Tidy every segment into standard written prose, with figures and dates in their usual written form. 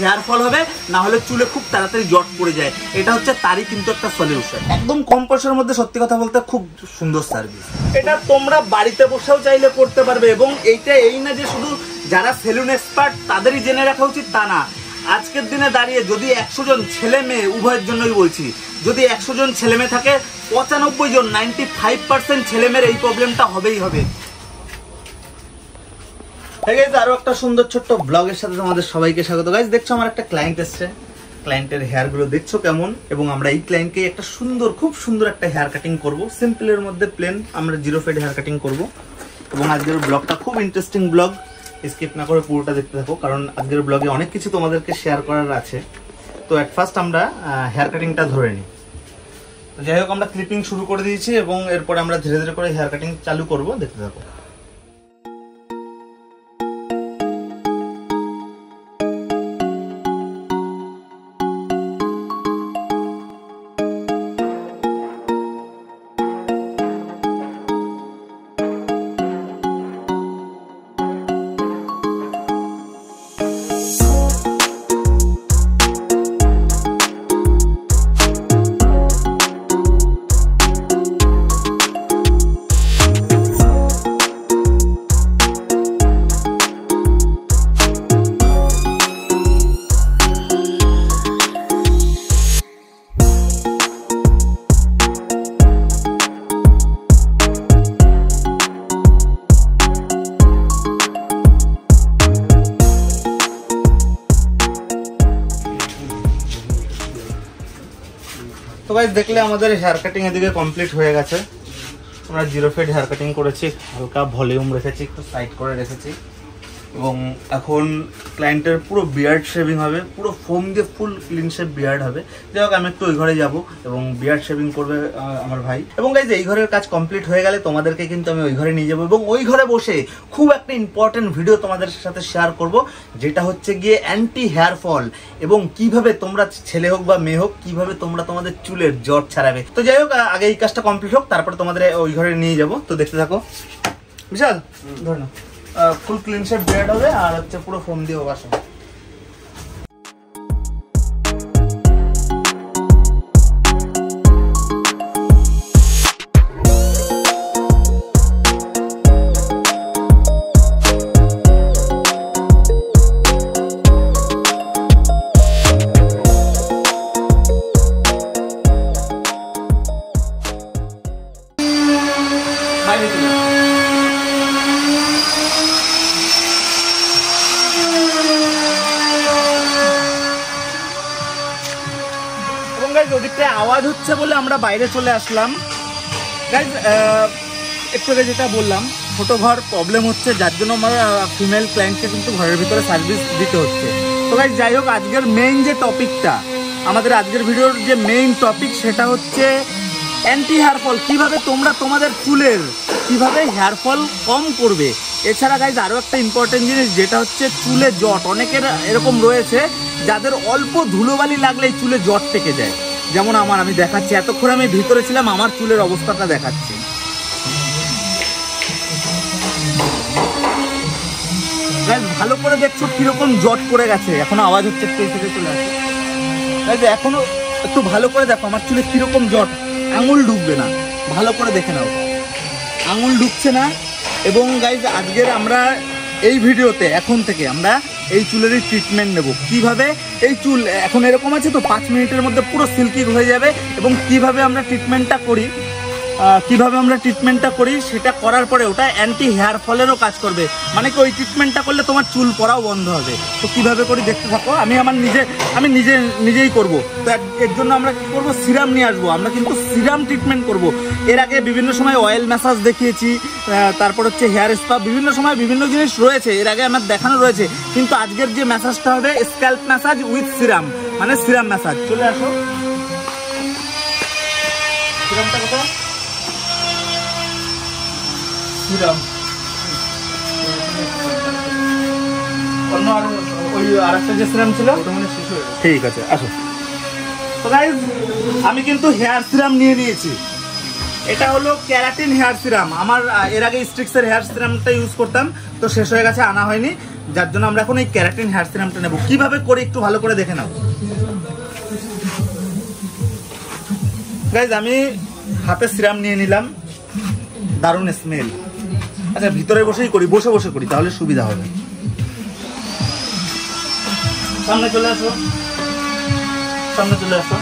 Hair fall হবে, না হলে চুলে খুব তাড়াতাড়ি জট পড়ে যায়। এটা হচ্ছে তারই কিন্তু একটা সলিউশন, একদম কম পয়সার মধ্যে। সত্যি কথা বলতে খুব সুন্দর সার্ভিস। এটা তোমরা বাড়িতে বসেও চাইলে করতে পারবে, এবং এইটা এই না যে শুধু যারা সেলুন এক্সপার্ট তাদেরই জেনে রাখা উচিত তা না। আজকের দিনে দাঁড়িয়ে যদি 100 জন ছেলে মেয়ে, উভয়ের জন্যই বলছি, যদি 100 জন ছেলে মেয়ে থাকে 95 জন 95% ছেলে মেয়ের এই প্রবলেমটা হবেই হবে। আরো একটা সুন্দর ছোট্ট ব্লগের সাথে তোমাদের সবাইকে স্বাগত। গাইজ দেখছো আমার একটা ক্লায়েন্ট এসছে, ক্লায়েন্টের হেয়ার গুলো দেখছো কেমন, এবং আমরা এই ক্লায়েন্টকে একটা সুন্দর, খুব সুন্দর একটা হেয়ার কাটিং করব। সিম্পলের মধ্যে প্লেন আমরা 0 ফেড হেয়ার কাটিং করব। এবং আজকের ব্লগটা খুব ইন্টারেস্টিং ব্লগ, স্কিপ না করে পুরোটা দেখতে থাকো, কারণ আজকের ব্লগে অনেক কিছু তোমাদেরকে শেয়ার করার আছে। তো এট ফার্স্ট আমরা হেয়ার কাটিংটা ধরে নিই। তো যাই হোক, আমরা ক্লিপিং শুরু করে দিয়েছি এবং এরপরে আমরা ধীরে ধীরে করে হেয়ার কাটিং চালু করব, দেখতে থাকো। তো গাইস দেখলে আমাদের হেয়ার কাটিং এদিকে কমপ্লিট হয়ে গেছে। আমরা 0 ফেড হেয়ার কাটিং করেছি, হালকা ভলিউম রেখেছি, একটু সাইড করে রেখেছি, এবং এখন ক্লায়েন্টের পুরো বিয়ার্ড শেভিং হবে, পুরো ফোম দিয়ে ফুল ক্লিন শেভ বিয়ার্ড হবে। যাই হোক, আমি একটু ওই ঘরে যাব এবং বিয়ার্ড শেভিং করবে আমার ভাই। এবং গাইজ এই ঘরের কাজ কমপ্লিট হয়ে গেলে তোমাদেরকে কিন্তু আমি ওই ঘরে নিয়ে যাবো, এবং ওই ঘরে বসে খুব একটা ইম্পর্টেন্ট ভিডিও তোমাদের সাথে শেয়ার করব, যেটা হচ্ছে গিয়ে অ্যান্টি হেয়ার ফল, এবং কিভাবে তোমরা ছেলে হোক বা মেয়ে হোক কিভাবে তোমরা তোমাদের চুলের জট ছাড়াবে। তো যাই হোক, আগে এই কাজটা কমপ্লিট হোক, তারপরে তোমাদের ওই ঘরে নিয়ে যাবো। তো দেখতে থাকো। বিশাল ধর না, ফুল ক্লিন শেভ বিয়ার্ড হবে আর হচ্ছে পুরো ফোম দিয়ে ওয়াশ হবে। ওদিকটা আওয়াজ হচ্ছে বলে আমরা বাইরে চলে আসলাম। গাইজ একটু আগে যেটা বললাম, ছোট ঘর প্রবলেম হচ্ছে, যার জন্য আমার ফিমেল ক্লায়েন্টকে কিন্তু ঘরের ভিতরে সার্ভিস দিতে হচ্ছে। তো গাইজ যাই হোক, আজকের মেইন যে টপিকটা, আমাদের আজকের ভিডিওর যে মেইন টপিক, সেটা হচ্ছে অ্যান্টি হেয়ার ফল। কীভাবে তোমরা তোমাদের চুলের কীভাবে হেয়ার ফল কম করবে। এছাড়া গাইজ আরও একটা ইম্পর্টেন্ট জিনিস, যেটা হচ্ছে চুলে জট। অনেকের এরকম রয়েছে যাদের অল্প ধুলোবালি লাগলেই চুলে জট পেকে যায়, যেমন আমার। আমি দেখাচ্ছি, এতক্ষণ আমি ভিতরে ছিলাম, আমার চুলের অবস্থাটা দেখাচ্ছি। ভালো করে দেখছো কিরকম জট পড়ে গেছে। এখনো আওয়াজ হচ্ছে, একটু থেকে চলে আসে। এখনো একটু ভালো করে দেখো আমার চুলে কিরকম জট, আঙুল ঢুকবে না, ভালো করে দেখে নাও, আঙুল ঢুকছে না। এবং গাইজ আজকের আমরা এই ভিডিওতে এখন থেকে আমরা এই চুলেরই ট্রিটমেন্ট নেব। কিভাবে এই চুল এখন এরকম আছে, তো 5 মিনিটের মধ্যে পুরো সিল্কি হয়ে যাবে, এবং কিভাবে আমরা ট্রিটমেন্টটা করি সেটা করার পরে ওটা অ্যান্টি হেয়ার ফলেরও কাজ করবে। মানে কি, ওই ট্রিটমেন্টটা করলে তোমার চুল পড়াও বন্ধ হবে। তো কিভাবে করি দেখতে থাকো। আমি নিজেই করব। তো এর জন্য আমরা কি করব, সিরাম নিয়ে আসবো। আমরা কিন্তু সিরাম ট্রিটমেন্ট করব। এর আগে বিভিন্ন সময় অয়েল ম্যাসাজ দেখিয়েছি, তারপর হচ্ছে হেয়ার স্পা, বিভিন্ন সময় বিভিন্ন জিনিস রয়েছে, এর আগে আমার দেখানো রয়েছে। কিন্তু আজকের যে ম্যাসাজটা হবে স্ক্যাল্প ম্যাসাজ উইথ সিরাম, মানে সিরাম ম্যাসাজ। চলে আসো, সিরামটা কোথায়? সিরাম অন্য আর ওই আরেকটা যে সিরাম ছিল ঠিক আছে, আসো। তো গাইস, আমি কিন্তু হেয়ার সিরাম নিয়ে নিয়েছি। এটা হলো ক্যারাটিন হেয়ার সিরাম। আমার এর আগে স্ট্রিক্সের হেয়ার সিরামটা ইউজ করতাম, তো শেষ হয়ে গেছে, আনা হয়নি। যার জন্য আমরা এখন এই ক্যারাটিন হেয়ার সিরামটা নেব। কিভাবে করে একটু ভালো করে দেখে নাও গাইজ। আমি হাতে সিরাম নিয়ে নিলাম, দারুণ স্মেল। আচ্ছা ভিতরে বসেই করি, বসে বসে করি তাহলে সুবিধা হবে। সামনে চলে আসো, সামনে চলে আসো।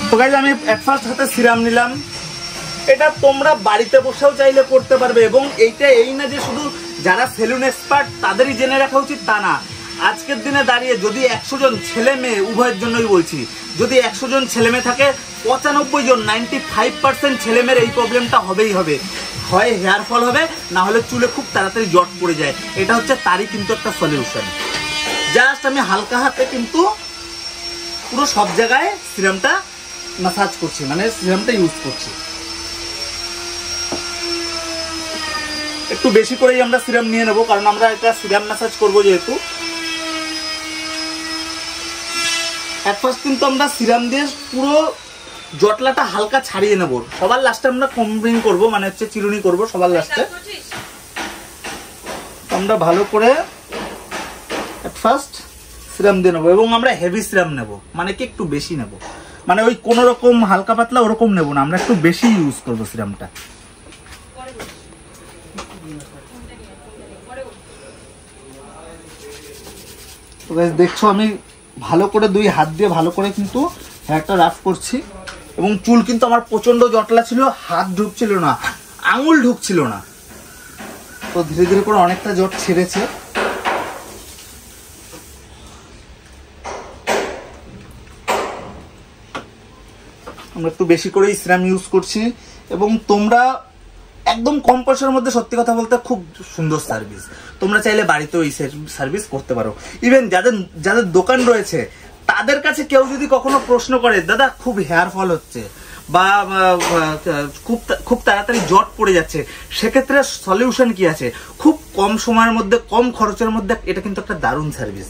তো গাইজ আমি এট ফার্স্ট হাতে সিরাম নিলাম। এটা তোমরা বাড়িতে বসেও চাইলে করতে পারবে, এবং এইটা এই না যে শুধু যারা সেলুন এক্সপার্ট তাদেরই জেনে রাখা উচিত তা না। আজকের দিনে দাঁড়িয়ে যদি 100 জন ছেলে মেয়ে, উভয়ের জন্যই বলছি, যদি 100 জন ছেলে মেয়ে থাকে 95 জন 95% ছেলে মেয়ের এই প্রবলেমটা হবেই হবে। হয় হেয়ার ফল হবে, না হলে চুলে খুব তাড়াতাড়ি জট পড়ে যায়। এটা হচ্ছে তারই কিন্তু একটা সলিউশন। জাস্ট আমি হালকা হাতে কিন্তু পুরো সব জায়গায় সিরামটা ম্যাসাজ করছি, মানে সিরামটা ইউজ করছি। একটু বেশি করেই আমরা সিরাম নিয়ে নেব, কারণ আমরা এটা সিরাম ম্যাসাজ করবো যেহেতু। এট ফার্স্ট কিন্তু আমরা সিরাম দিয়ে পুরো জটলাটা হালকা ছাড়িয়ে নেব। সবার লাস্টে আমরা কম্বিং করব, মানে হচ্ছে চিরুনি করব সবার লাস্টে। আমরা ভালো করে এট ফার্স্ট সিরাম দিয়ে নেবো, এবং আমরা হেভি সিরাম নেব, মানে কি একটু বেশি নেব, মানে ওই কোন রকম হালকা পাতলা ওরকম নেব না, আমরা একটু বেশি ইউজ করব সিরামটা। তো গাইস দেখছো আমি ভালো করে 2 হাত দিয়ে ভালো করে কিন্তু হেয়ারটা রাফ করছি, এবং চুল কিন্তু আমার প্রচন্ড জটলা ছিল, হাত ঢুকছিল না, আঙুল ঢুকছিল না। তো ধীরে ধীরে করে অনেকটা জট ছেড়েছে। আমরা একটু বেশি করেই সিরাম ইউজ করছি, এবং তোমরা একদম কম পয়সার মধ্যে সত্যি কথা বলতে খুব সুন্দর সার্ভিস। তোমরা চাইলে বাড়িতেও এই সার্ভিস করতে পারো। ইভেন যাদের যাদের দোকান রয়েছে তাদের কাছে কেউ যদি কখনো প্রশ্ন করে দাদা খুব হেয়ার ফল হচ্ছে বা খুব তাড়াতাড়ি জট পড়ে যাচ্ছে, সেক্ষেত্রে সলিউশন কি আছে? খুব কম সময়ের মধ্যে কম খরচের মধ্যে এটা কিন্তু একটা দারুণ সার্ভিস।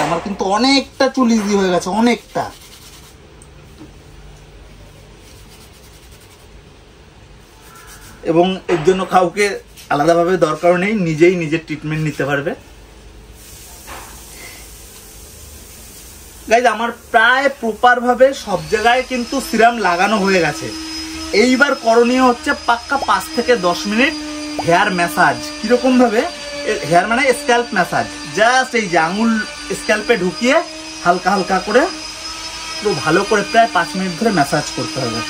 আমার কিন্তু অনেকটা চুল ইজি হয়ে গেছে, অনেকটা। এবং এর জন্য কাউকে আলাদাভাবে দরকার নেই, নিজেই নিজের ট্রিটমেন্ট নিতে পারবে। গাইজ আমার প্রায় প্রপার ভাবে সব জায়গায় কিন্তু সিরাম লাগানো হয়ে গেছে। এইবার করণীয় হচ্ছে পাক্কা 5 থেকে 10 মিনিট হেয়ার ম্যাসাজ। কিরকম ভাবে? হেয়ার মানে স্ক্যাল্প ম্যাসাজ। জাস্ট এই যে আঙুল স্ক্যাল্পে ঢুকিয়ে হালকা হালকা করে পুরো ভালো করে প্রায় 5 মিনিট ধরে ম্যাসাজ করতে হবে।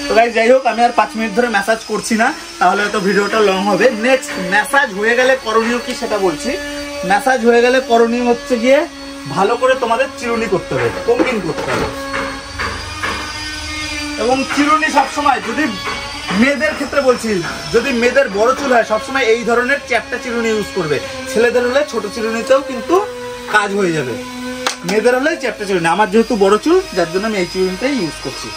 তো গাইজ যাই হোক, আমি আর 5 মিনিট ধরে ম্যাসাজ করছি না, তাহলে হয়তো ভিডিওটা লং হবে। নেক্সট ম্যাসাজ হয়ে গেলে করণীয় কি সেটা বলছি। ম্যাসাজ হয়ে গেলে করণীয় হচ্ছে গিয়ে ভালো করে তোমাদের চিরুনি করতে হবে, কম্বিং করতে হবে। এবং চিরুনি সবসময়, যদি মেয়েদের ক্ষেত্রে বলছি, যদি মেয়েদের বড় চুল হয় সবসময় এই ধরনের চ্যাপ্টা চিরুনি ইউজ করবে। ছেলেদের হলে ছোট চিরুনিতেও কিন্তু কাজ হয়ে যাবে, মেয়েদের হলে চ্যাপ্টা চিরুনি। আমার যেহেতু বড় চুল, যার জন্য আমি এই চিরুনিটাই ইউজ করছি।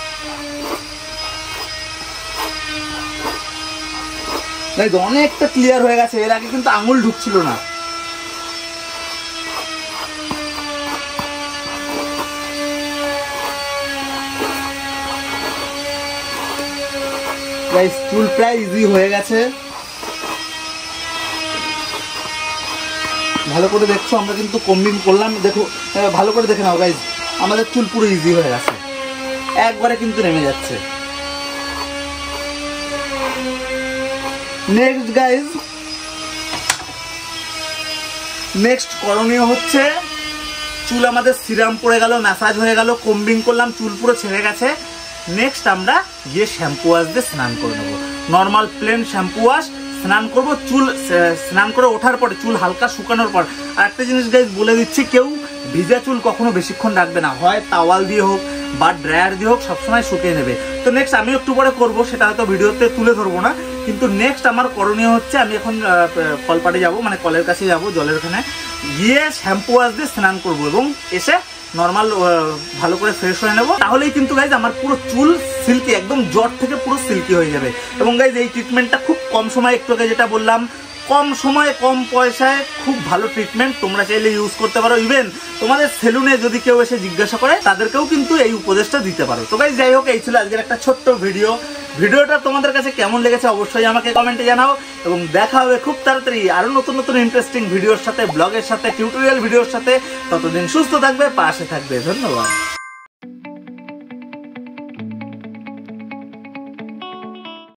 অনেকটা ক্লিয়ার হয়ে গেছে, এর আগে কিন্তু আঙুল ঢুকছিল না। চুল প্রায় ইজি হয়ে গেছে। ভালো করে দেখছো, আমরা কিন্তু কম্বিং করলাম। দেখো ভালো করে দেখে নাও গাইজ, আমাদের চুল পুরো ইজি হয়ে গেছে, একবারে কিন্তু নেমে যাচ্ছে। নেক্সট গাইজ, নেক্সট করণীয় হচ্ছে, চুল আমাদের সিরাম পড়ে গেল, ম্যাসাজ হয়ে গেল, কম্বিং করলাম, চুল পুরো ছেড়ে গেছে। নেক্সট আমরা গিয়ে শ্যাম্পু ওয়াশ দিয়ে স্নান করে নেবো। নর্মাল প্লেন শ্যাম্পু ওয়াশ স্নান করবো। চুল স্নান করে ওঠার পরে, চুল হালকা শুকানোর পর। আর একটা জিনিস গাইজ বলে দিচ্ছি, কেউ ভিজা চুল কখনো বেশিক্ষণ রাখবে না, হয় টাওয়াল দিয়ে হোক বা ড্রায়ার দিয়ে হোক, সবসময় শুকিয়ে নেবে। তো নেক্সট আমি একটু পরে করবো, সেটা হয়তো ভিডিওতে তুলে ধরবো না, কিন্তু নেক্সট আমার করণীয় হচ্ছে, আমি এখন কলপাড়ে যাব, মানে কলের কাছে যাব, জলের ওখানে গিয়ে শ্যাম্পু ওয়াশ দিয়ে স্নান করবো, এবং এসে নর্মাল ভালো করে ফ্রেশ হয়ে নেবো। তাহলেই কিন্তু গাইজ আমার পুরো চুল সিল্কি, একদম জট থেকে পুরো সিল্কি হয়ে যাবে। এবং গাইজ এই ট্রিটমেন্টটা খুব কম সময়, একটু আগে যেটা বললাম, কম সময়ে কম পয়সায় খুব ভালো ট্রিটমেন্ট, তোমরা চাইলে ইউজ করতে পারো। ইভেন তোমাদের সেলুনে যদি কেউ এসে জিজ্ঞাসা করে, তাদেরকেও কিন্তু এই উপদেশটা দিতে পারো। তো গাইজ যাই হোক, এই ছিল আজকের একটা ছোট্ট ভিডিও, ভিডিওটা তোমাদের কাছে কেমন লেগেছে অবশ্যই আমাকে কমেন্টে জানাও, এবং দেখা হবে খুব তাড়াতাড়ি আরো নতুন নতুন ইন্টারেস্টিং ভিডিওর সাথে, ব্লগের সাথে, টিউটোরিয়াল ভিডিওর সাথে। ততদিন সুস্থ থাকবে, পাশে থাকবে। ধন্যবাদ।